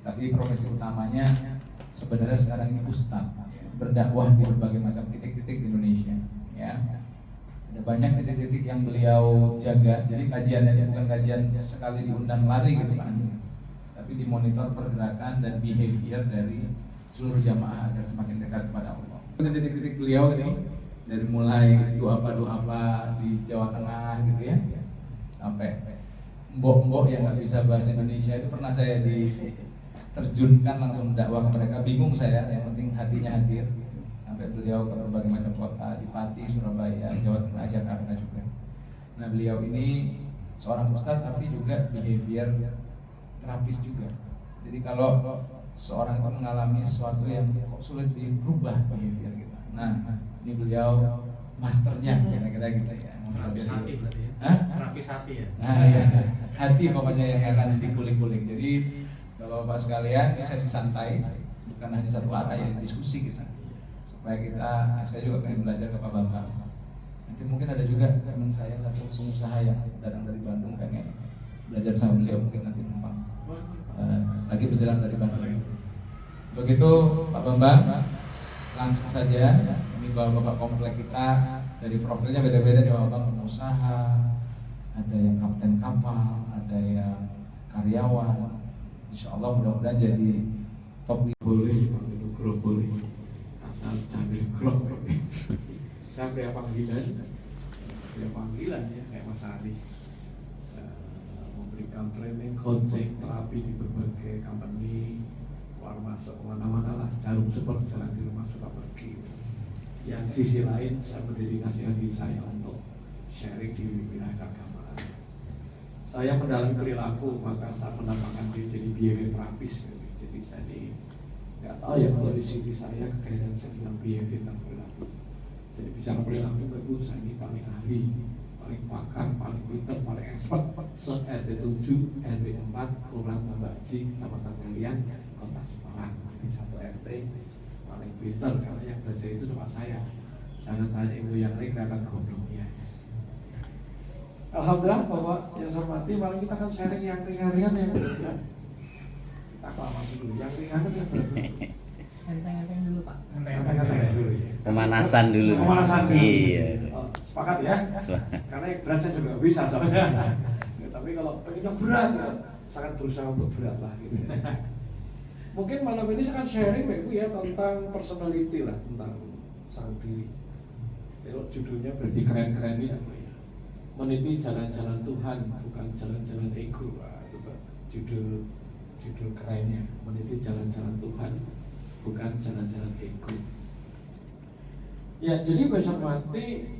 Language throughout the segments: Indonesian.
tapi profesi utamanya sebenarnya sekarang ini ustadz, berdakwah di berbagai macam titik-titik di Indonesia. Ya, ada banyak titik-titik yang beliau jaga. Jadi kajiannya ini bukan kajian sekali diundang lari gitu kan, tapi dimonitor pergerakan dan behavior dari seluruh jamaah agar semakin dekat kepada Allah. Titik-titik beliau ini dari mulai duafa di Jawa Tengah gitu ya, sampai mbok-mbok yang nggak bisa bahasa Indonesia itu pernah saya diterjunkan langsung dakwah ke mereka. Bingung saya, yang penting hatinya hadir. Sampai beliau ke berbagai macam kota di Pati, Surabaya, Jawa Tengah, Jakarta juga. Nah, beliau ini seorang ustadz tapi juga behavior terapis juga. Jadi kalau seorang itu mengalami sesuatu yang kok sulit dirubah behavior kita, nah ini beliau masternya kira-kira gitu ya. Terapis hati berarti ya? Hah? Terapis hati ya? Nah ya, hati pokoknya yang akan dikulik-kulik. Jadi Bapak-bapak sekalian, ini sesi santai, bukan hanya satu arah ya, diskusi kita, supaya kita, saya juga pengen belajar ke Pak Bambang. Nanti mungkin ada juga teman saya satu pengusaha yang datang dari Bandung pengen belajar sama beliau, mungkin nanti numpang lagi berjalan dari Bandung. Begitu Pak Bambang, langsung saja. Ini bapak-bapak komplek kita dari profilnya beda-beda nih, Pak Bambang pengusaha, ada yang kapten kapal, ada yang karyawan. Insya Allah mudah-mudahan jadi top boleh, boleh asal Jamil Grok. Saya pria panggilan ya kayak Mas Ari, memberikan training, coaching, terapi di berbagai company, keluar masuk kemana-mana lah, jarum seperti jalan di rumah suka pergi. Yang sisi lain saya mendedikasikan diri saya untuk sharing di wilayah keagamaan. Saya mendalami perilaku, maka saya menambahkan diri jadi behavior terapis. Jadi saya nggak tahu ya kalau di sini saya kekayaan saya bilang behavior dan perilaku. Jadi bicara perilaku bagus, saya ini paling ahli, paling pakar, paling pintar, paling expert. Se-RT 7, RW 4, Kelurahan Tambaci, Kecamatan Kalian, Kota Semarang. Jadi satu RT paling pintar karena yang belajar itu cuma saya. Jangan tanya ibu yang lain akan goblok ya. Alhamdulillah Bapak yang saya hormati, malam kita akan sharing yang ringan-ringan yang berat. Kita aklamasi dulu, yang ringan yang berat. Enteng-enteng dulu Pak. Enteng-enteng dulu ya. Pemanasan dulu. Pemanasan dulu. Iya. Oh, sepakat ya? Karena yang berat saya juga nggak bisa soalnya. Ya, tapi kalau pengennya berat ya, sangat berusaha untuk berat lah gitu ya. Mungkin malam ini saya akan sharing Ibu ya tentang personality lah, tentang sang diri. Jadi judulnya berarti keren-keren ini apa ya? Meniti jalan-jalan Tuhan, bukan jalan-jalan ego. Wah, itu Pak, judul kerennya. Meniti jalan-jalan Tuhan, bukan jalan-jalan ego. Ya, jadi besok mati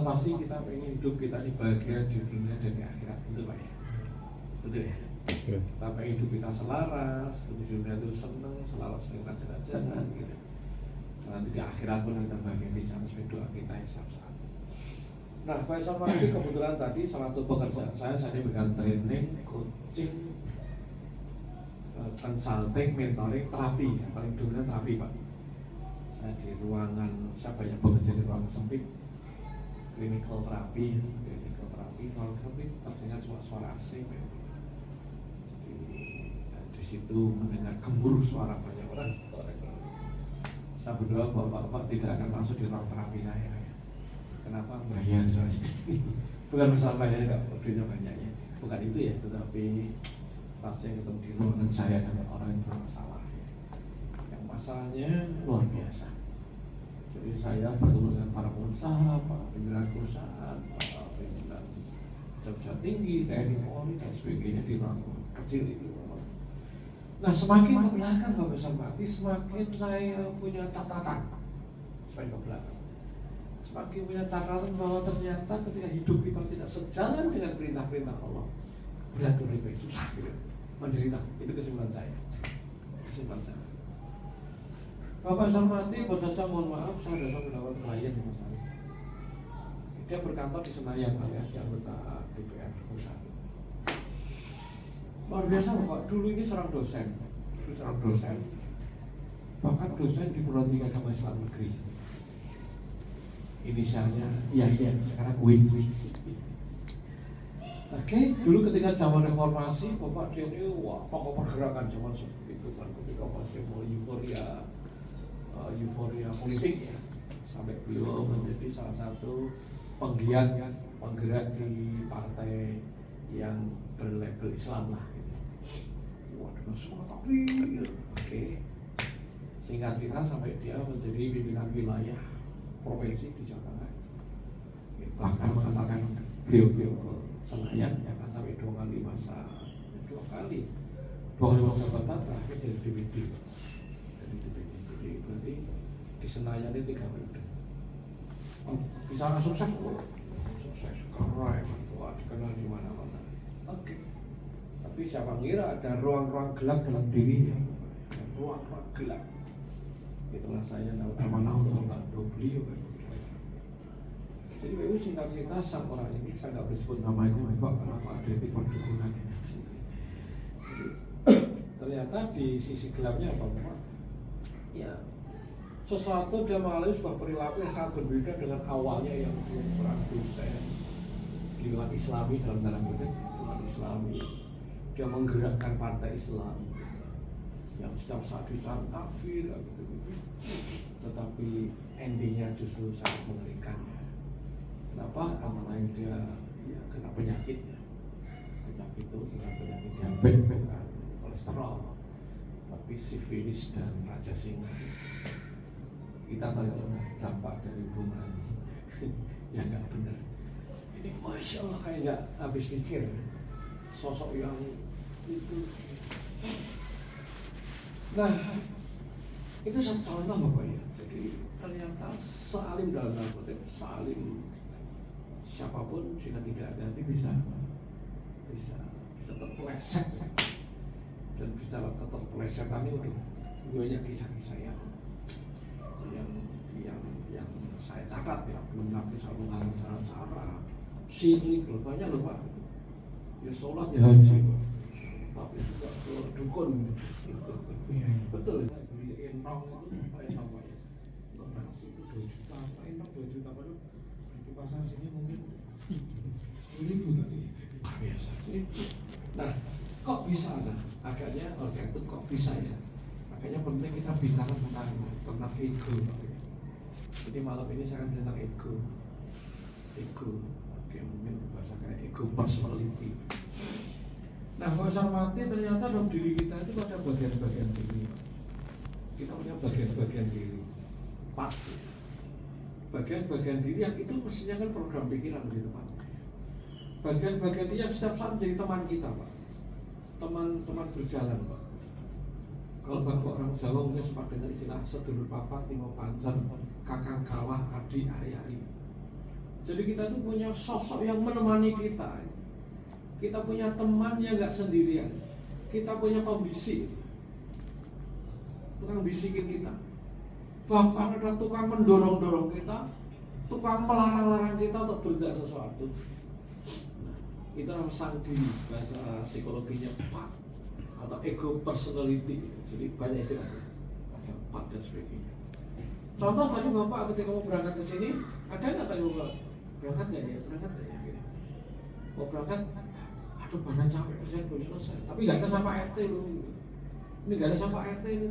pasti kita ingin hidup kita ini bahagia di dunia dan di akhirat, betul Pak ya? Betul ya? Kita pengen hidup kita selaras, di dunia itu seneng, selaras dengan jalan-jalan gitu. Nanti di akhirat pun kita bahagia di sana sesuai doa kita yang satu. Nah, Pak Salman itu kebetulan tadi salah satu pekerjaan saya ini berikan training, coaching, consulting, mentoring, terapi. Yang paling dominan terapi Pak. Saya di ruangan, saya banyak bekerja di ruangan sempit, clinical terapi, ruangan sempit, terdengar suara asing. Jadi di situ mendengar gemuruh suara banyak orang. Saya berdoa bahwa Bapak tidak akan masuk di ruang terapi saya. Kenapa? Bayar soalnya. Bukan masalah bayarnya, enggak, duitnya banyak ya. Bukan itu ya, tetapi pasien ketemu di ruangan saya dengan orang yang bermasalah ya. Yang masalahnya luar biasa. Jadi saya bertemu dengan para pengusaha, para pimpinan perusahaan, para pimpinan jabatan tinggi, TNI, Polri dan sebagainya di ruang kecil itu. Nah, semakin ke belakang Bapak Sarmati, semakin saya punya catatan. Semakin ke belakang, semakin punya catatan bahwa ternyata ketika hidup kita tidak sejalan dengan perintah-perintah Allah, berat lebih baik, susah gitu, menderita. Itu kesimpulan saya. Kesimpulan saya. Bapak Sarmati, baru saja mohon maaf, saya datang mendapat klien di Mas Ari. Dia berkantor di Senayan alias di anggota DPR pusat. Luar biasa Bapak, dulu ini seorang dosen. Bahkan dosen di Perguruan Tinggi Agama Islam Negeri. Inisialnya iya, sekarang Win. Oke, dulu ketika zaman reformasi, Bapak dia ini wah tokoh pergerakan zaman itu kan ketika masih mau euforia politik ya, sampai beliau menjadi salah satu penggerak di partai yang berlabel Islam lah. Gitu. Wah dengan semua takbir, oke. Singkat cerita sampai dia menjadi pimpinan wilayah provinsi di Jawa Tengah. Bahkan mengatakan beliau Senayan yang akan sampai 2 kali masa jabatan terakhir jadi DPD. Jadi berarti di Senayan ini 3 periode. Bisa sukses, sukses keren, wah dikenal di mana-mana. Oke. Tapi siapa ngira ada ruang-ruang gelap dalam dirinya, ruang-ruang gelap. Itulah saya amanah untuk membantu beliau. Jadi memang singkat cerita sang orang ini saya nggak bersebut namanya Bapak karena ada di perdukunan ini. Ternyata di sisi gelapnya apa Bapak? Ya sesuatu dia mengalami sebuah perilaku yang sangat berbeda dengan awalnya yang 100% di luar Islami dalam tanda kutip luar Islami. Dia menggerakkan partai Islam yang setiap saat bicara kafir gitu. Tetapi endingnya justru sangat mengerikan. Kenapa? Antara lain dia ya, kena penyakitnya. Penyakit itu bukan penyakit diabetes, bukan kolesterol, tapi sifilis dan raja singa. Kita tahu dampak dari hubungan yang nggak benar. Ini masya Allah kayak nggak habis pikir sosok yang itu. Nah, itu satu contoh Bapak ya. Jadi ternyata salim dalam kutip salim. Siapapun jika tidak hati-hati bisa terpeleset dan bicara keterpelesetan ini udah banyak kisah-kisah yang saya catat ya, belum lagi soal mengalami cara-cara syirik loh banyak loh Pak, ya sholat ya haji tapi juga ke dukun gitu. Betul ya, beli entong itu apa entong Pak ya, untuk nasi itu 2 juta, entong 2 juta padahal di pasar sini mungkin 10.000 tadi, luar biasa. Nah, kok bisa nah? Agaknya oleh itu kok bisa ya? Agaknya penting kita bicara tentang ego. Jadi malam ini saya akan tentang ego. Oke, mungkin bahasa kayak ego personality. Nah, kalau saya mati ternyata dalam diri kita itu ada bagian-bagian diri. Kita punya bagian-bagian diri. 4. Bagian-bagian diri yang itu mestinya kan program pikiran gitu Pak. Bagian-bagian diri yang setiap saat menjadi teman kita Pak. Teman berjalan Pak. Kalau bapak orang Jawa mungkin sempat dengar istilah sedulur papat, lima pancan, kakang kawah, adik ari-ari. Jadi kita tuh punya sosok yang menemani kita. Kita punya teman yang nggak sendirian. Kita punya pembisik, tukang bisikin kita. Bahkan ada tukang mendorong-dorong kita, tukang melarang-larang kita untuk bertindak sesuatu. Nah, itu namanya sandi, bahasa psikologinya Pak, atau ego personality. Jadi banyak istilahnya, ada Pak dan sebagainya. Contoh tadi Bapak ketika mau berangkat ke sini, ada nggak tadi Bapak berangkat nggak ya? Mau berangkat, aduh mana capek kerjaan belum selesai. Tapi nggak ada sama RT loh. Ini nggak ada sama RT ini.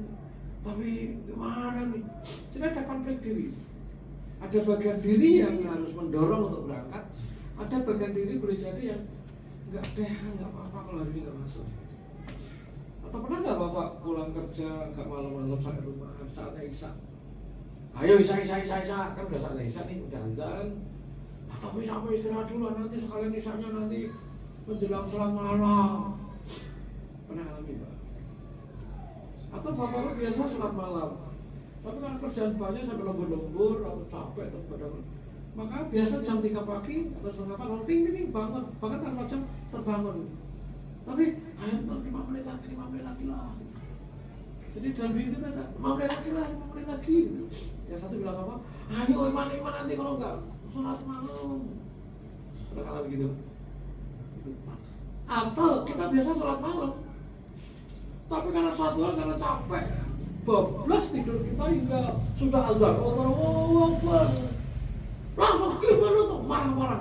Tapi gimana nih? Jadi ada konflik diri. Ada bagian diri yang harus mendorong untuk berangkat. Ada bagian diri boleh jadi yang nggak apa-apa kalau hari ini nggak masuk. Atau pernah nggak Bapak pulang kerja nggak malam-malam sampai rumah saatnya Isya? Ayo Isya kan udah saatnya Isya nih, udah azan. Tapi sampai istirahat dulu nanti sekalian Isyanya nanti menjelang sholat malam. Pernah alami Pak? Atau Bapak biasa sholat malam, tapi karena kerjaan banyak sampai lembur-lembur atau capek atau badan, maka biasa jam 3 pagi atau setengah 4 ting bangun, bahkan tanpa jam terbangun. Tapi ayo 5 menit lagi lah. Jadi dalam diri kita ada 5 menit lagi gitu. Yang satu bilang apa? Ayo iman nanti kalau enggak sholat malam. Pernah kalau begitu? Atau kita biasa sholat malam, tapi karena suatu hal karena capek, bablas tidur kita hingga sudah azan. Allahu Akbar. Langsung gimana tuh marah-marah.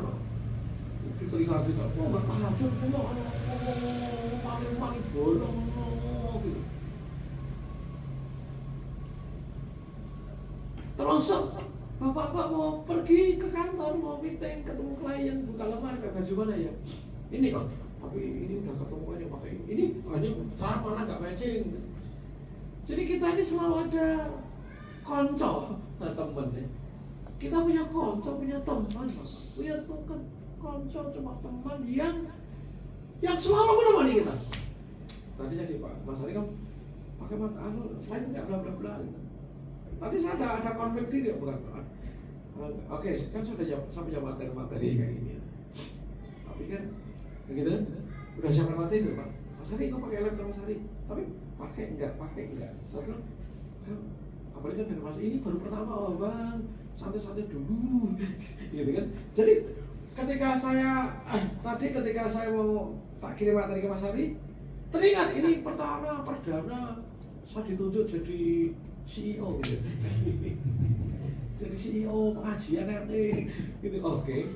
telinga kita, oh nggak tahajud, paling bolong gitu. Terus bapak mau pergi ke kantor, mau meeting, ketemu klien, buka lemari pakai baju mana ya? Ini tapi ini udah ketemu aja pakai ini cara mana nggak matching. Jadi kita ini selalu ada konco, temen ya. Kita punya konco, punya teman, punya konco cuma teman yang selalu menemani kita. Tadi jadi Pak Mas Ari kan pakai mata selain nggak bla bla bla. Tadi saya ada konflik diri bukan? Oke, kan sudah sampai materi kayak gini. Tapi kan begitu kan udah siapkan materi Pak. Mas Ari kok pakai laptop Mas Ari? Tapi pakai enggak? Saya bilang kan apalagi kan dengan Mas ini baru pertama Bang, santai-santai dulu gitu kan. Jadi ketika saya mau tak kirim materi ke Mas Ari, teringat ini perdana saya ditunjuk jadi CEO gitu. Jadi CEO pengajian RT gitu. Oke.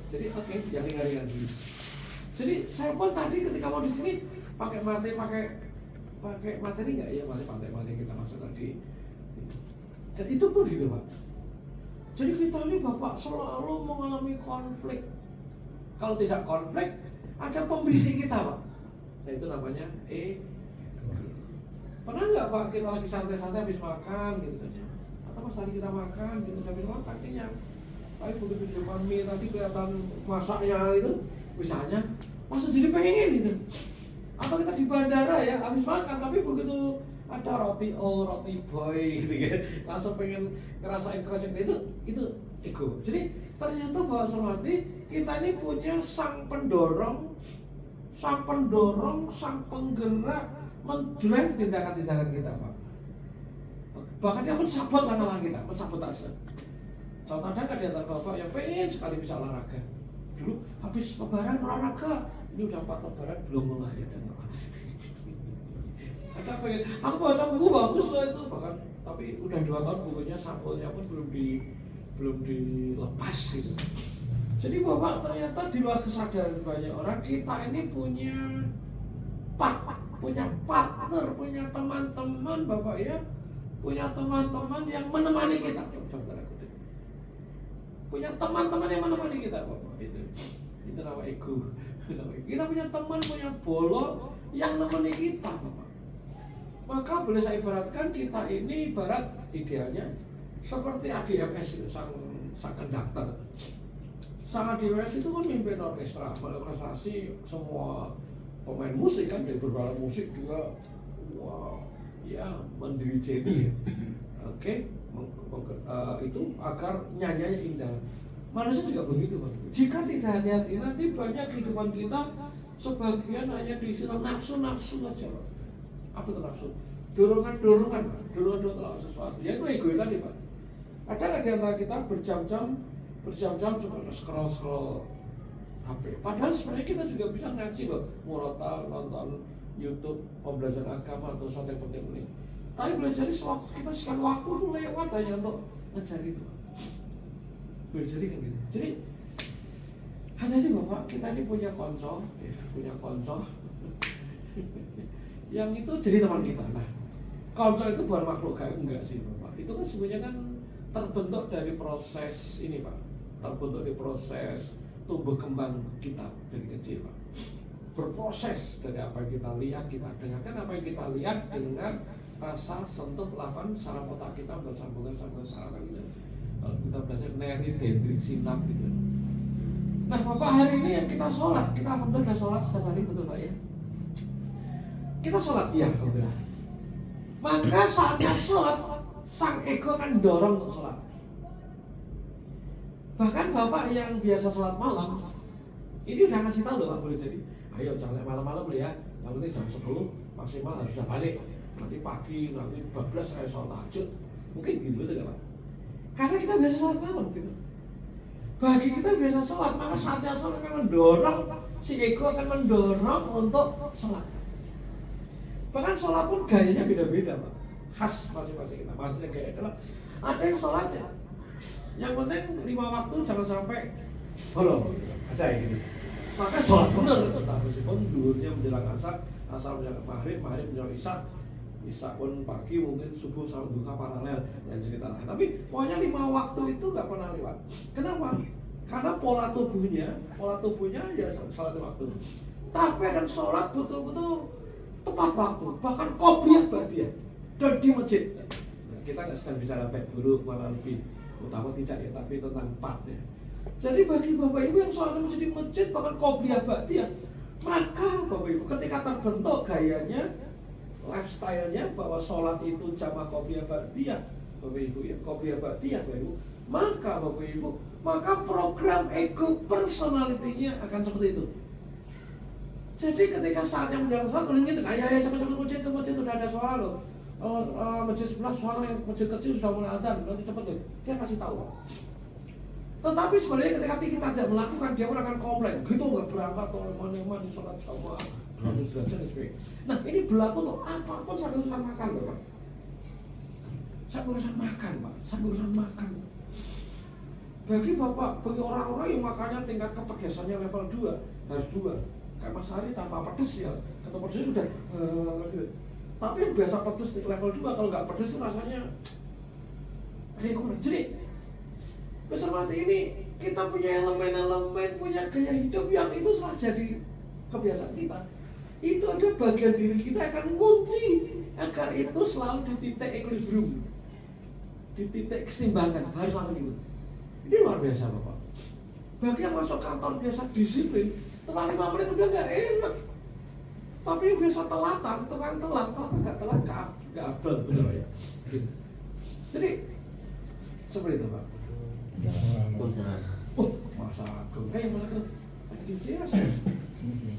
Yang ringan-ringan dulu. Jadi saya pun tadi ketika mau di sini pakai materi nggak ya, materi kita maksud tadi. Dan itu pun gitu Pak. Jadi kita ini Bapak selalu mengalami konflik. Kalau tidak konflik, ada pembisik kita Pak. Nah itu namanya Pernah nggak Pak kita lagi santai-santai habis makan gitu kan? Atau pas tadi kita makan gitu habis makan kenyang. Tapi begitu di depan mie tadi kelihatan masaknya itu, misalnya langsung jadi pengen gitu. Atau kita di bandara ya habis makan tapi begitu ada roti boy gitu kan, langsung pengen ngerasain itu ego. Jadi ternyata bahwa Sarwati kita ini punya sang pendorong, sang penggerak mendrive tindakan-tindakan kita Pak. Bahkan dia mensabot langkah-langkah kita, mensabotase. Contoh ada nggak di antara Bapak yang pengen sekali bisa olahraga? Dulu habis lebaran olahraga, ini udah 4 lebaran belum mulai dan ada pengen, aku baca buku bagus loh itu bahkan, tapi udah 2 tahun bukunya sampulnya pun belum dilepas gitu. Jadi Bapak ternyata di luar kesadaran banyak orang kita ini punya partner, punya teman-teman Bapak ya, punya teman-teman yang menemani kita. Punya teman-teman yang menemani kita Bapak, itu nama ego. Kita punya teman, punya bolo yang menemani kita Bapak. Maka boleh saya ibaratkan kita ini ibarat idealnya seperti ADMS itu, sang konduktor. Sang ADMS itu kan mimpin orkestra, mengorkestrasi semua pemain musik kan, dari berbagai musik juga, mendirijeni, itu agar nyanyiannya indah. Manusia juga begitu Pak. Jika tidak hati-hati nanti banyak kehidupan kita sebagian hanya diisi nafsu aja Pak. Apa itu nafsu? Dorongan terhadap sesuatu. Ya itu ego tadi Pak. Ada nggak di antara kita berjam-jam cuma scroll HP. Padahal sebenarnya kita juga bisa ngaji loh, murotal, nonton YouTube, pembelajaran agama atau sesuatu yang penting ini. Tapi belajar kita sekian waktu itu lewat hanya untuk ngajar itu. Belajar kan gitu. Jadi hati-hati Bapak, kita ini punya konco yang itu jadi teman kita. Nah, konco itu bukan makhluk gaib enggak sih Bapak. Itu kan sebenarnya kan terbentuk dari proses ini Pak. Terbentuk dari proses tumbuh kembang kita dari kecil Pak. Berproses dari apa yang kita lihat, kita dengarkan, apa yang kita lihat dengan rasa sentuh lakukan saraf otak kita bersambungan saraf gitu. Kalau kita belajar neridendrik sinap gitu. Nah Bapak, hari ini yang kita sholat, kita alhamdulillah sholat setiap hari, betul Pak ya? Kita sholat, iya alhamdulillah. Maka saatnya sholat, sang ego akan dorong untuk sholat. Bahkan Bapak yang biasa sholat malam, ini udah ngasih tahu loh Pak, boleh jadi, ayo jangan malam-malam ya, yang penting jam 10 maksimal harus sudah balik. Nanti pagi, nanti bablas saya sholat tahajud. Mungkin gitu betul gak Pak? Karena kita biasa sholat malam gitu. Bagi kita biasa sholat, maka saatnya sholat akan mendorong, si ego akan mendorong untuk sholat. Bahkan sholat pun gayanya beda-beda Pak, khas masing-masing kita. Maksudnya gaya adalah ada yang sholatnya yang penting 5 waktu jangan sampai bolong gitu. Ada yang gitu. maka sholat benar. Tapi meskipun duhurnya menjelang asar menjelang maghrib menjelang isya pun pagi, mungkin subuh sama duha paralel yang cerita. Tapi pokoknya 5 waktu itu nggak pernah lewat. Kenapa? Karena pola tubuhnya ya sholat waktu. Tapi ada sholat betul-betul tepat waktu, bahkan qobliyah ba'diyah dan di masjid. Nah, kita nggak sedang bicara baik buruk malah lebih utama tidak ya, tapi tentang partnya. Jadi bagi bapak ibu yang sholat di masjid bahkan qobliyah ba'diyah, maka bapak ibu ketika terbentuk gayanya, lifestyle-nya bahwa sholat itu jamaah qobliyah ba'diyah, bapak ibu ya, qobliyah ba'diyah bapak ibu, maka program ego personality-nya akan seperti itu. Jadi ketika saatnya menjelang sholat, kalian gitu, ya cepat-cepat masjid udah ada suara loh. Masjid sebelah suara yang masjid kecil sudah mulai adzan, nanti cepet deh. Dia kasih tahu. Tetapi sebenarnya ketika kita tidak melakukan, dia pun akan komplain. Gitu nggak berangkat tuh mana di sholat jamaah 100 derajat dan sebagainya. Nah ini berlaku tuh apapun sampai urusan makan loh Pak. Sampai urusan makan. Bagi orang-orang yang makannya tingkat kepedesannya level 2 harus 2. Kayak Mas Hari tanpa pedes ya, kata pedesnya udah gitu. Tapi yang biasa pedes di level 2, kalau nggak pedes itu rasanya ada yang kurang. Jadi besar mati ini kita punya elemen-elemen, punya gaya hidup yang itu setelah jadi kebiasaan kita. Itu ada bagian diri kita akan ngunci agar itu selalu di titik equilibrium, di titik keseimbangan, harus selalu gitu. Ini luar biasa Bapak. Bagi yang masuk kantor biasa disiplin, telat 5 menit udah nggak enak. Tapi yang biasa telatan, tukang telat, kalau nggak telat nggak abal, betul ya. Jadi seperti itu Pak. Oh, Mas Agung, Mas Agung, lagi di sini Mas. Sini.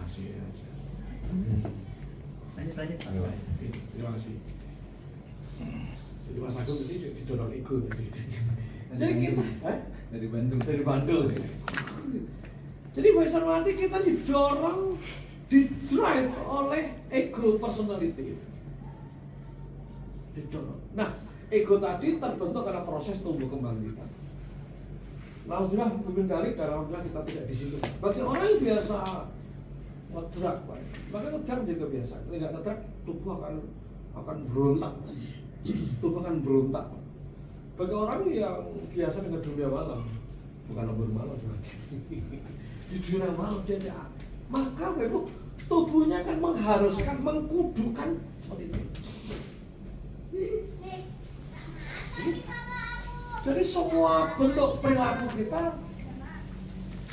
Asik. Lanjut. Terima kasih. Jadi Mas Agung di sini didorong ego. Jadi kita, dari Bandung. Jadi besar mati kita didorong, didrive oleh ego personality. Didorong. Nah, ego tadi terbentuk karena proses tumbuh kembang kita. Alhamdulillah, mungkin kali dan alhamdulillah kita tidak di situ. Bagi orang yang biasa ngedrak, maka ngedrak menjadi kebiasaan. Kalau nggak ngedrak, tubuh akan berontak. Bagi orang yang biasa dengan dunia malam, bukan lembur malam, di dunia malam dia maka Bapak tubuhnya akan mengharuskan, mengkudukan seperti itu. Jadi semua bentuk perilaku kita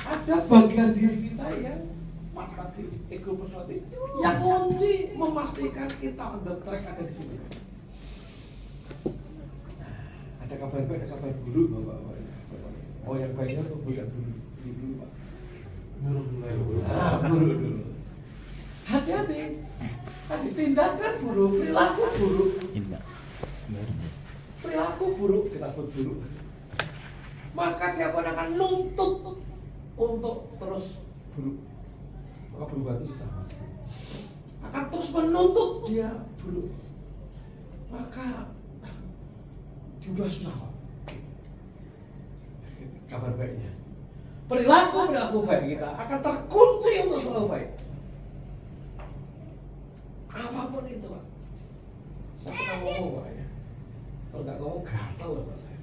ada bagian diri kita yang tadi ego personality yang kunci memastikan kita on the track ada di sini. Ada kabar baik, ada kabar buruk Bapak. Oh yang baiknya tuh bukan dulu Pak. Buruk dulu. Hati-hati. Tadi tindakan buruk, perilaku buruk. Perilaku buruk, kita sebut buruk. Maka dia akan nuntut untuk terus buruk. Maka berubah itu susah. Akan terus menuntut dia buruk. Maka diubah susah. Kabar baiknya, perilaku baik kita akan terkunci untuk selalu baik. Apapun itu Pak. Saya pernah ngomong Pak ya. Kalau nggak ngomong gatal loh Pak saya.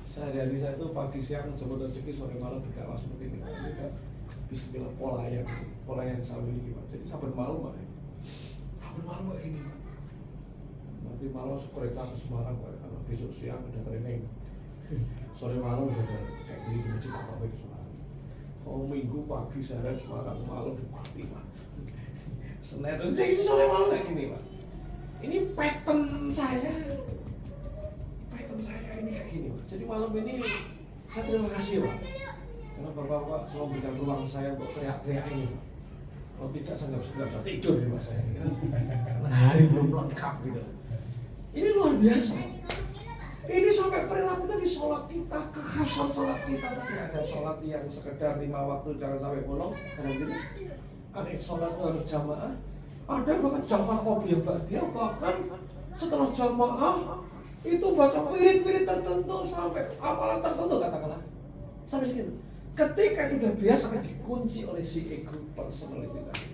Sehari-hari saya itu pagi siang jam rezeki sore malam berdakwah seperti ini. Ini kan bismillah pola yang saya miliki Pak. Jadi saben malam Pak. Saben malam Pak gini Pak. Nanti malam kereta ke Semarang Pak. Karena besok siang ada training. Sore malam udah kayak gini di masjid apa ke Semarang. Oh minggu pagi saya Semarang, malam di Pati Pak. Senin jadi sore malam kayak gini Pak. Ini pattern saya ini kayak gini Pak. Jadi malam ini saya terima kasih Pak. Karena Bapak selalu memberikan ruang saya untuk teriak-teriak ini Pak. Kalau tidak saya nggak bisa tidur di rumah saya. Karena hari belum lengkap gitu. Ini luar biasa. Ini sampai perilaku tadi sholat kita, kekhasan sholat kita tadi ada sholat yang sekedar 5 waktu jangan sampai bolong, ada gitu. Ada sholat itu harus jamaah, ada bahkan jamaah qobliyah ba'diyah, bahkan setelah jamaah itu baca wirid-wirid tertentu sampai amalan tertentu katakanlah sampai segitu. ketika itu udah biasa akan dikunci oleh si ego personality tadi.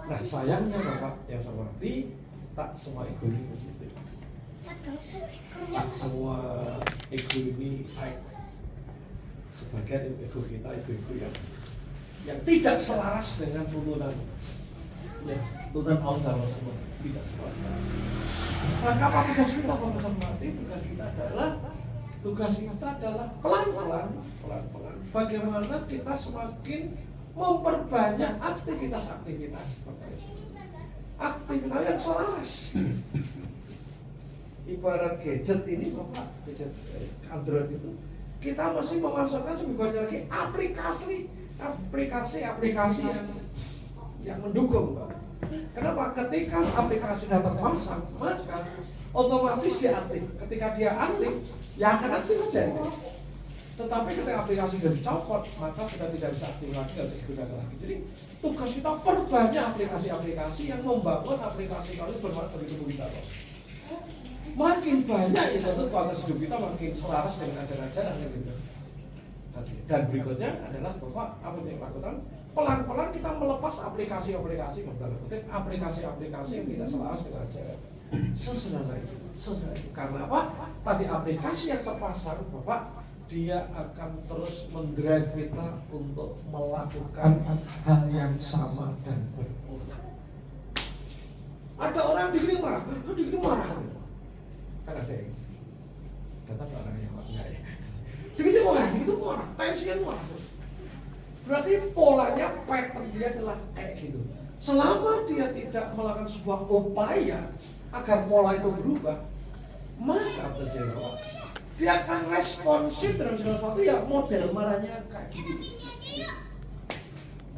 Nah sayangnya Bapak yang saya hormati, tak semua ego ini positif. Tak semua ego ini baik. Sebagian ego kita ego yang tidak selaras dengan tuntunan tuntunan Allah dalam semua tidak selaras. Maka apa tugas kita Bapak hormati? Tugas kita adalah pelan-pelan bagaimana kita semakin memperbanyak aktivitas yang selaras. Ibarat gadget ini Bapak, gadget Android itu kita masih memasukkan sebagainya lagi aplikasi yang mendukung Bapak. Kenapa? Ketika aplikasi sudah terpasang, maka otomatis dia aktif. Ketika dia aktif, ya akan aktif saja. Tetapi ketika aplikasi sudah dicopot, maka sudah tidak bisa aktif lagi, tidak bisa digunakan lagi. Jadi tugas kita perbanyak aplikasi-aplikasi yang membangun aplikasi kali bermanfaat bagi tubuh kita. Makin banyak itu kualitas hidup kita makin selaras dengan ajaran-ajaran yang gitu. Dan berikutnya adalah Bapak apa yang dilakukan? Pelan-pelan kita melepas aplikasi-aplikasi yang tidak selaras dengan ajaran. Sesederhana itu. Karena apa? Tadi aplikasi yang terpasang Bapak, dia akan terus mendrive kita untuk melakukan hal yang sama dan berulang. Ada orang dikit marah, kan ada yang datang ke orang yang enggak ya. Dikit marah, tensinya marah. Berarti polanya pattern dia adalah kayak gitu. Selama dia tidak melakukan sebuah upaya agar pola itu berubah, maka terjadi dia akan responsif terhadap segala sesuatu ya model marahnya kayak gitu.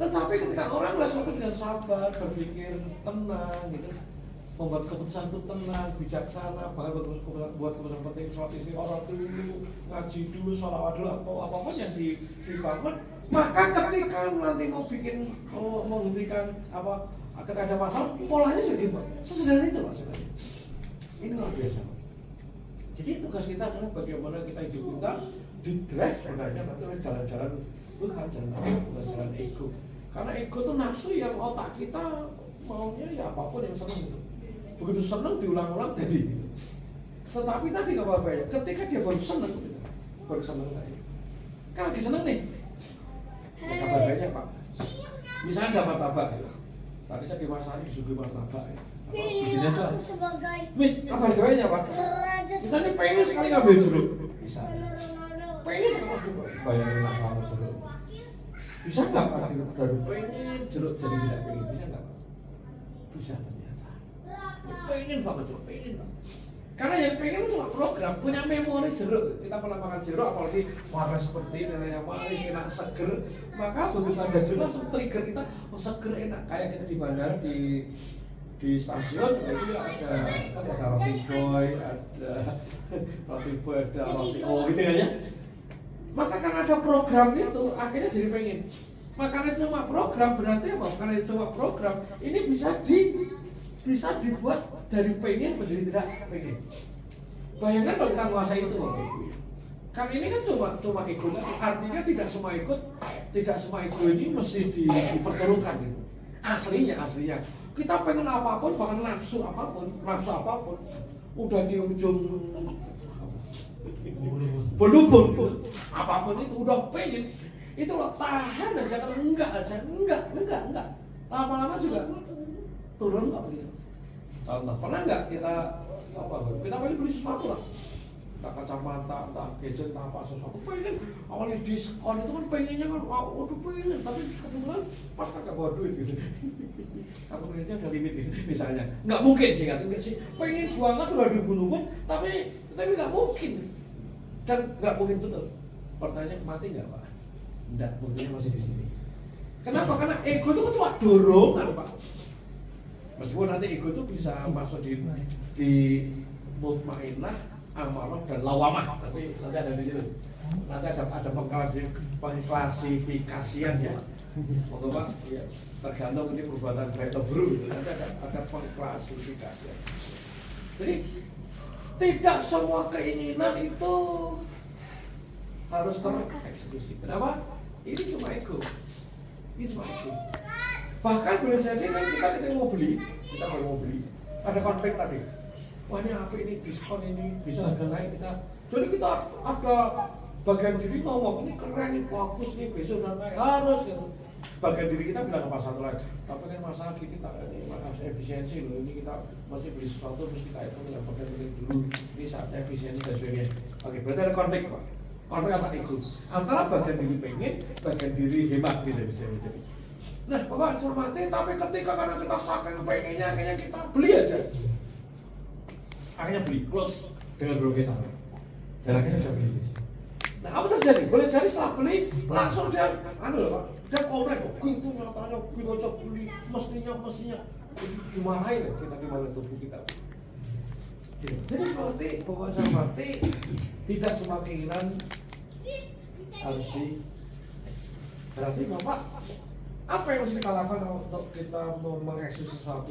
Tetapi ketika orang melihat sesuatu dengan sabar, berpikir tenang gitu, membuat keputusan itu tenang, bijaksana, bahkan buat keputusan penting, sholat istiqoroh dulu, ngaji dulu, sholawat dulu, atau apapun yang dibangun, maka ketika nanti mau menghentikan apa, ketika ada masalah, polanya sudah gitu. Sesederhana itu maksudnya. Ini luar biasa. Jadi tugas kita adalah bagaimana kita hidup kita di-drive sebenarnya nanti oleh jalan-jalan Tuhan, jalan ego. Karena ego itu nafsu yang otak kita maunya ya apapun yang senang gitu. Begitu senang diulang-ulang jadi gitu. Tetapi tadi nggak apa-apa ya, ketika dia baru senang gitu. Tadi. Kan lagi senang nih. Ya kabar baiknya Pak. Misalnya ada martabak gitu. Tadi saya dimasakin disuguhi martabak ya. Di sini aja. Mis, kabar baiknya Pak. Misalnya pengen sekali ngambil jeruk. Bisa. Pengen sekali bayangin lah kamu jeruk. Bisa nggak Pak? Dari pengen jeruk jadi tidak pengen. Bisa nggak Pak? Bisa ternyata. Pengen banget jeruk, pengen banget. Karena yang pengen itu cuma program, punya memori jeruk. Kita pernah makan jeruk, apalagi warna seperti ini, yang manis, enak, seger. Maka begitu ada jeruk langsung trigger kita, oh seger enak. Kayak kita di bandara di stasiun itu ada roti boy, ada roti gitu kan ya. Maka karena ada program itu akhirnya jadi pengen. Makanya cuma program berarti apa? Karena itu cuma program, ini bisa dibuat dari pengen menjadi tidak pengen. Bayangkan kalau kita menguasai itu Bapak Ibu. Kan ini kan cuma ego, artinya tidak semua ego ini mesti dipertaruhkan gitu. Aslinya kita pengen apapun, bahkan nafsu apapun, udah di ujung bulu-bulu, apapun itu udah pengen, itu lo tahan aja, kan enggak, lama-lama juga turun nggak begitu. Contoh, pernah nggak kita pengen beli sesuatu lah, entah kacamata, entah gadget, entah apa sesuatu, pengen awalnya diskon itu kan pengennya kan, waduh pengen, tapi kebetulan pas kagak bawa duit gitu. Kartu kreditnya ada limit gitu, misalnya. Nggak mungkin sih, pengen banget udah diubun-ubun, tapi nggak mungkin. Dan nggak mungkin betul. Pertanyaan mati nggak Pak? Nggak, buktinya masih di sini. Kenapa? Karena ego itu cuma dorongan Pak. Meskipun nanti ego itu bisa masuk di mutmainnah, amarah dan lawamah, tapi nanti ada di situ. Nanti ada pengklasifikasian ya. Untuk Pak, ya, tergantung ini perbuatan baik atau buruk. Nanti ada pengklasifikasian. Jadi Tidak semua keinginan itu harus tereksekusi. Kenapa? Ini cuma ego. Ini cuma ego. Bahkan boleh jadi kan kita mau beli, ada konflik tadi. Wah ini apa ini diskon ini bisa harga naik kita. Jadi kita ada bagian diri ngomong ini keren ini bagus nih besok dan naik harus gitu. Bagian diri kita bilang apa satu lagi. Tapi kan masalah kita ini harus efisiensi loh. Ini kita masih beli sesuatu terus kita itu yang bagian diri dulu. Ini saatnya efisiensi dan sebagainya. Oke berarti ada konflik Pak. Konflik apa ego? Antara bagian diri pengen, bagian diri hemat gitu bisa jadi. Nah, Bapak hormati, tapi ketika karena kita saking pengennya, akhirnya kita beli aja. Akhirnya beli, close dengan berbagai cara. Dan akhirnya bisa beli. Nah, apa terjadi? Boleh jadi setelah beli, langsung dia, Pak, dia komplain, itu nyatanya, kita coba beli, mestinya. Dimarahin kita dimarahin tubuh kita. Jadi berarti, Bapak hormati, tidak semua keinginan harus di. Berarti Bapak, apa yang harus kita lakukan untuk kita mengeksekusi sesuatu?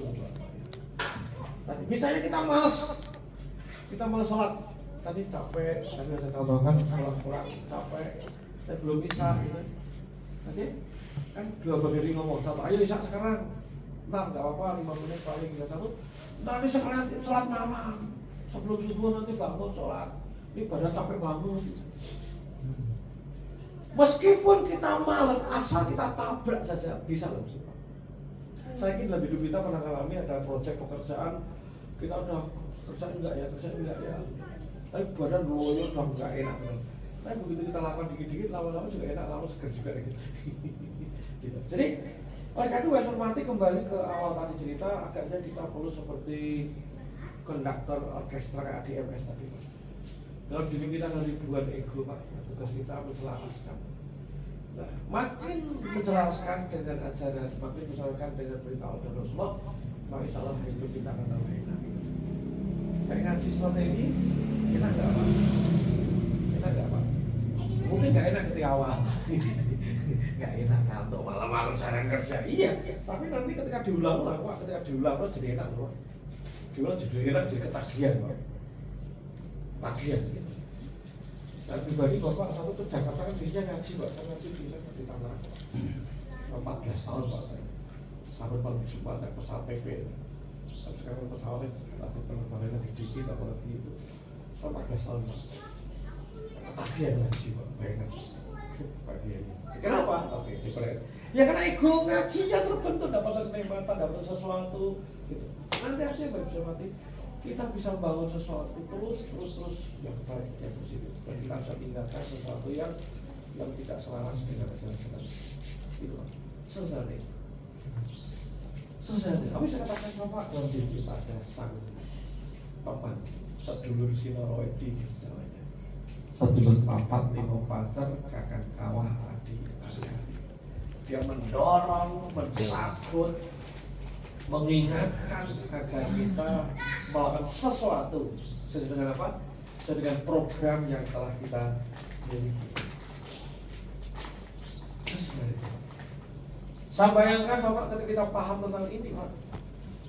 Tadi, misalnya kita malas sholat, tadi capek, tadi saya contohkan pulang capek, saya belum bisa, gitu. Nanti kan dua berdiri ngomong satu, ayo Isa sekarang, ntar nggak apa-apa 5 menit paling nggak satu, nanti sekarang sholat malam, sebelum subuh nanti bangun sholat, ini badan capek bangun. Meskipun kita malas, asal kita tabrak saja bisa loh. Saya yakin dalam hidup kita pernah mengalami ada proyek pekerjaan, kita udah kerja enggak ya, tapi badan loyo udah enggak enak. Tapi begitu kita lakukan dikit-dikit, lama-lama juga enak, lama seger juga gitu. Gitu. Jadi oleh karena itu saya hormati kembali ke awal tadi cerita, agaknya kita perlu seperti konduktor orkestra kayak ADMS tadi. Dalam diri kita ada ribuan ego Pak, tugas kita mencelaskan. Nah, makin mencelaskan dengan ajaran, makin mencelaskan dengan berita Allah dan Rasulullah, maka insya Allah hidup kita akan tambah enak. Kayak ngaji seperti ini, enak nggak Pak? Enak nggak Pak? Mungkin nggak enak ketika awal, nggak enak kantor malam-malam seharian kerja. Iya, tapi nanti ketika diulang-ulang Pak, ketika diulang jadi enak Pak. Diulang jadi enak, jadi ketagihan Pak. Tagihan gitu. Saya pribadi Bapak satu ke Jakarta kan biasanya ngaji Pak, saya ngaji di Tangerang 14 tahun Pak saya. Sampai malam Jumat naik pesawat PP. Dan sekarang pesawatnya atau penerbangannya dikit apalagi itu. Saya 14 tahun Pak. Ketagihan ngaji Pak, bayangkan. Bagiannya. Kenapa? Oke, diperhatikan. Ya karena ego ngajinya terbentuk, dapat kenikmatan, dapat sesuatu gitu. Nanti akhirnya bisa mati. Kita bisa membangun sesuatu terus yang baik, yang positif, dan kita bisa tinggalkan sesuatu yang tidak selaras dengan ajaran itu sederhana. Tapi saya katakan Bapak dalam diri kita ada sang papan sedulur sinoroidi sejalannya, sedulur papat lima pacar kakak kawah adik ayah. Dia mendorong, mensabut, mengingatkan agar kita melakukan sesuatu sesuai dengan apa? Sesuai dengan program yang telah kita miliki. Sesuai itu. Saya bayangkan Bapak ketika kita paham tentang ini Pak,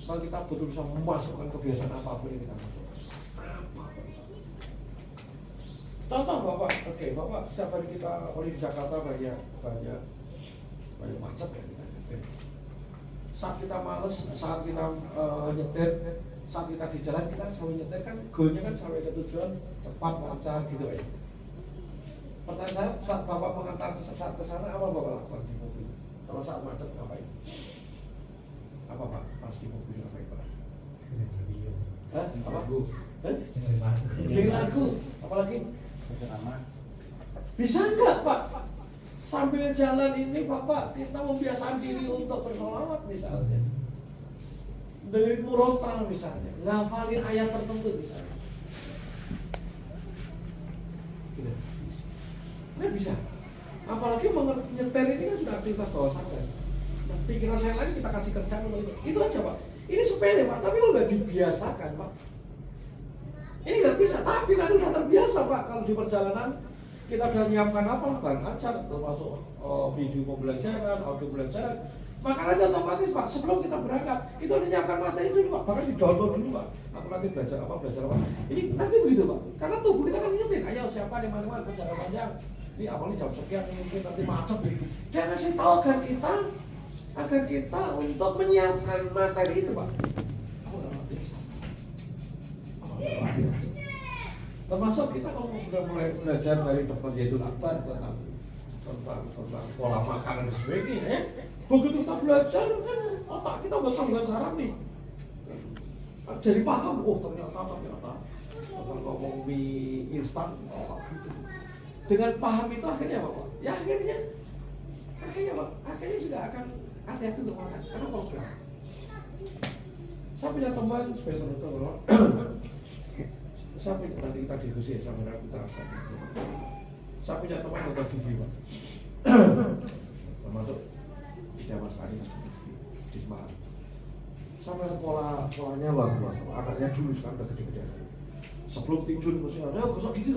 maka kita betul bisa memasukkan kebiasaan apapun yang kita masukkan. Apapun. Contoh Bapak, oke Bapak setiap hari kita di Jakarta banyak macet ya kita nyetir. Saat kita males, saat kita nyetir, saat kita di jalan kita sampai nyetir kan goalnya kan sampai ke tujuan cepat lancar gitu ya. Pertanyaan saya, saat Bapak mengantar saat ke sana apa Bapak lakukan di mobil? Kalau saat macet ngapain? Apa Pak? Pasti mobil ngapain Pak? Hah? Apa? Dengerin lagu. Apalagi? Bisa enggak Pak? Sambil jalan ini Bapak kita membiasakan diri untuk bersolawat misalnya, dari murotal misalnya, ngafalin ayat tertentu misalnya. Gitu. Nggak bisa. Apalagi nyetir ini kan sudah aktivitas bawah sadar. Nah, pikiran saya lain kita kasih kerjaan untuk itu aja Pak. Ini sepele Pak, tapi kalau nggak dibiasakan Pak, ini nggak bisa. Tapi nanti udah terbiasa Pak kalau di perjalanan. Kita sudah menyiapkan apa bahan ajar termasuk video pembelajaran, audio pembelajaran, Maka nanti otomatis Pak, sebelum kita berangkat, kita udah nyiapkan materi dulu Pak, bahkan di-download dulu Pak. Aku nanti belajar apa. Ini nanti begitu Pak, karena tubuh kita kan ngingetin, ayo siapa di mana-mana perjalanan panjang. Ini awalnya jam sekian, mungkin nanti macet. Dia ngasih tahu agar kita untuk menyiapkan materi itu Pak. Aku udah latih. Termasuk kita kalau sudah mulai belajar dari Dr. Zaidul Akbar tentang pola makanan dan sebagainya ya. Begitu kita belajar kan otak kita bersambungan saraf nih. Jadi paham, ternyata kalau ngomong mie instan gitu. Dengan paham itu akhirnya apa Pak? Ya akhirnya Pak, akhirnya sudah akan hati-hati untuk makan karena program. Saya punya teman sebagai penutup bahwa saya punya tadi kita diskusi ya sama aku terapkan. Saya punya teman dokter gigi Pak, termasuk istri Mas Adi di Semarang. Sampai polanya luar biasa. Anaknya dulu sekarang udah gede-gede. Sebelum tidur mesti ayo gosok gigi.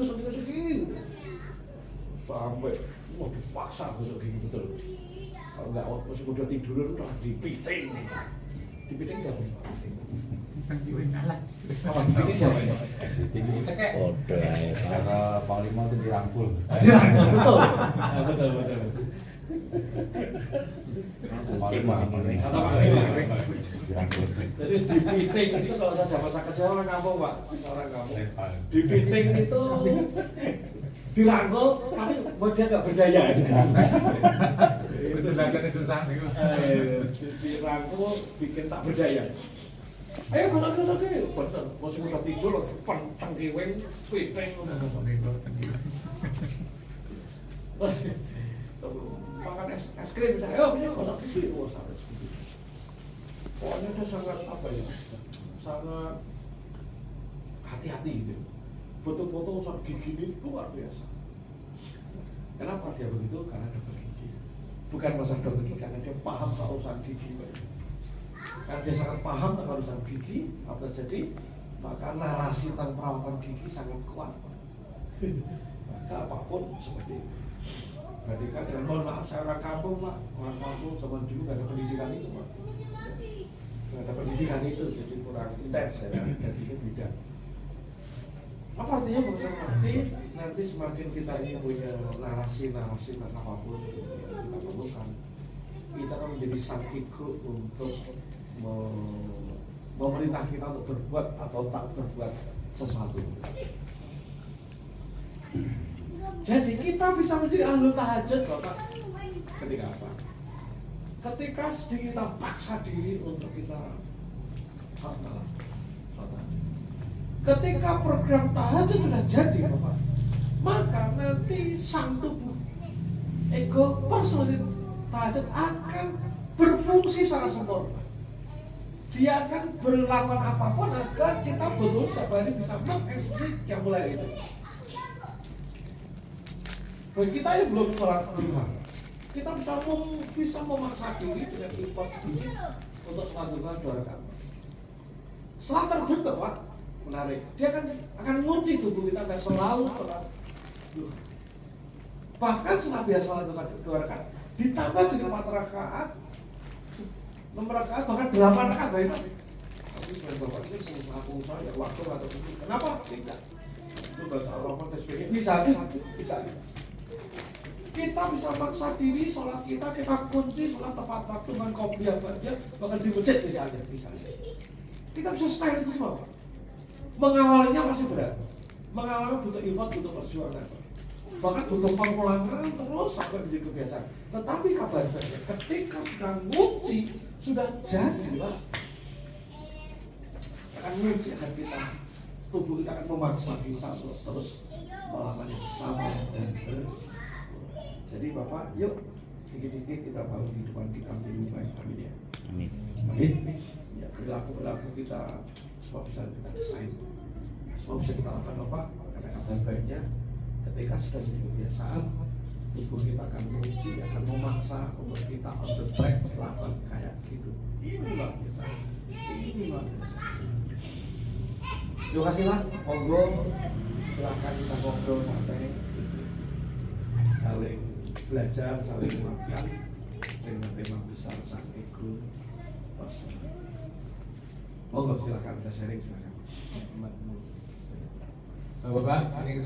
Sampai mau dipaksa gosok gigi betul. Kalau nggak masih udah tidur udah dipiting. Dipiting nggak bisa. Cangkiwin kalah. Apa dipiting nggak bisa? Tinggi cekek. Para panglima itu dirangkul. Dirangkul betul. Betul. Panglima. Kata panglima. Dirangkul. Jadi dipiting itu kalau saya masa kecil orang kampung Pak, orang kampung. Dipiting itu dirangkul tapi buat dia nggak berdaya. Itu belajarnya susah nih. Dirangkul bikin tak berdaya. Ayo gosok bener, masih udah tidur loh, pencang kiweng, piting. Makan es krim misalnya, ayo punya gosok gigi, sampai segitu. Pokoknya dia sangat sangat hati-hati gitu. Foto-foto urusan gigi ini luar biasa. Kenapa dia begitu? Karena dokter gigi. Bukan masalah dokter gigi, karena dia paham soal urusan gigi. Karena dia sangat paham tentang urusan gigi, apa terjadi, maka narasi tentang perawatan gigi sangat kuat. Maka apapun seperti itu. Bandingkan dengan mohon maaf saya orang kampung Pak, orang kampung zaman dulu nggak ada pendidikan itu Pak. Nggak ada pendidikan itu, jadi kurang intens ya, jadinya beda. Apa artinya bukan nanti semakin kita ini punya narasi tentang apapun yang kita perlukan, kita akan menjadi sang ego untuk memerintah kita untuk berbuat atau tak berbuat sesuatu. Jadi kita bisa menjadi ahli tahajud Bapak. Ketika apa? Ketika kita paksa diri untuk kita sholat malam. Ketika program tahajud sudah jadi Bapak, maka nanti sang tubuh ego personality tahajud akan berfungsi secara sempurna. Dia akan berlakukan apapun agar kita betul setiap hari bisa mengekspresi yang mulai itu. Bagi kita yang belum sholat rumah, kita bisa memaksa diri dengan import sedikit untuk melakukan 2 rakaat. Setelah terbentuk Pak, menarik, dia akan mengunci tubuh kita agar selalu sholat. Bahkan setelah biasa sholat 2 rakaat, ditambah jadi 4 rakaat, 6 rakaat, bahkan 8 rakaat baik. Tapi Bapak ini pengusaha ya waktu atau itu. Kenapa? Tidak. Itu baca Allah dan sebagainya. Bisa. Kita bisa maksa diri sholat kita kunci sholat tepat waktu dengan kopi yang banyak, bahkan di masjid misalnya. Kita bisa style itu semua. Mengawalnya masih berat. Mengawalnya butuh effort, butuh perjuangan. Bahkan butuh pengulangan terus sampai menjadi kebiasaan. Tetapi kabar baiknya ketika sudah ngunci, sudah jadi Pak, akan ngunci akan kita, tubuh kita akan memaksa kita terus melakukan yang sama dan jadi Bapak, yuk dikit-dikit kita bangun kehidupan kita menjadi lebih baik. Amin ya. Amin. Ya, perilaku kita semua bisa kita desain, semua bisa kita lakukan Bapak. Karena kabar baiknya ketika sudah jadi kebiasaan, tubuh kita akan menguji, akan memaksa untuk kita on the track melakukan kayak gitu. Ini luar biasa. Terima kasih Pak. Monggo silakan kita ngobrol santai, saling belajar, saling makan. dengan tema besar sang ego personal. Monggo silakan kita sharing silakan. Bapak, ini